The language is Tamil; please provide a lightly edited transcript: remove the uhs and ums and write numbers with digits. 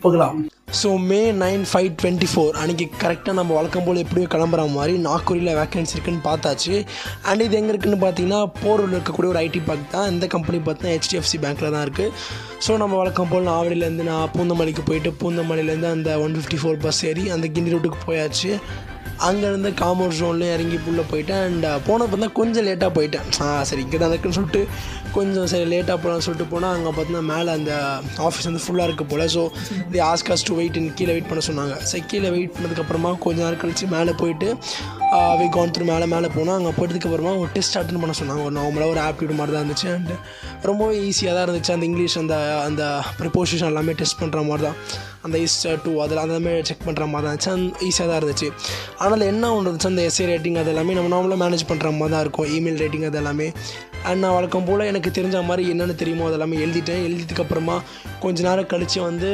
போகலாம். ஸோ May 9, 2024 அன்றைக்கி கரெக்டாக நம்ம வழக்கம் போல் எப்படியோ கிளம்புற மாதிரி நாக்பூரில் வேக்கன்சி இருக்குன்னு பார்த்தாச்சு. அண்ட் இது எங்கே இருக்குதுன்னு பார்த்தீங்கன்னா போரூரில் இருக்கக்கூடிய ஒரு ஐடி பார்க் தான். இந்த கம்பெனி பார்த்தீங்கன்னா HDFC பேங்க்கில் தான் இருக்குது. ஸோ நம்ம வழக்கம் போல் ஆவடியிலேருந்து நான் பூந்தமல்லிக்கு போயிட்டு பூந்தமல்லியிலேருந்து அந்த 154 பஸ் ஏறி அந்த கிண்டி ரூட்டுக்கு போயாச்சு. அங்கேருந்து காமர்ஸ் ஜோன்லேயும் இறங்கி உள்ளே போயிட்டேன். அண்ட் போனப்போ தான் கொஞ்சம் லேட்டாக போயிட்டேன். சரி இங்கே தான் இருக்குன்னு சொல்லிட்டு கொஞ்சம் சரி லேட்டாக போகலான்னு சொல்லிட்டு போனால் அங்கே பார்த்தீங்கன்னா மேலே அந்த ஆஃபீஸ் வந்து ஃபுல்லாக இருக்குது போல். So the ask us to wait கீழே வெயிட் பண்ண சொன்னாங்க. சரி கீழே வெயிட் பண்ணதுக்கப்புறமா கொஞ்ச நேரம் கழித்து மேலே போயிட்டு வி கான் த்ரூ மேலே போனால் அங்கே போயிட்டதுக்கப்புறமா ஒரு டெஸ்ட் அட்டன் பண்ண சொன்னாங்க. ஒரு நார்மலாக ஒரு ஆப்டிடியூட் மாதிரி தான் இருந்துச்சு. அண்ட் ரொம்பவே ஈஸியாக தான் இருந்துச்சு. அந்த இங்கிலீஷ் அந்த ப்ரிப்போசிஷன் எல்லாமே டெஸ்ட் பண்ணுற மாதிரி தான். அந்த இஸ் டூ அதில் அந்த மாதிரி செக் பண்ணுற மாதிரி தான் இருந்துச்சு. அந்த ஈஸியாக தான் இருந்துச்சு. ஆனால் என்ன ஒன்று இருந்துச்சு, அந்த எஸ்ஏ ரேட்டிங் அது எல்லாமே நம்ம நார்மலாக மேனேஜ் பண்ணுற மாதிரி தான் இருக்கும். இமெயில் ரேட்டிங் அது எல்லாமே. அண்ட் நான் வழக்கம் போல் எனக்கு தெரிஞ்ச மாதிரி என்னென்ன தெரியுமோ அதெல்லாமே எழுதிட்டேன். எழுதிட்டுக்கப்புறமா கொஞ்ச நேரம் கழித்து வந்து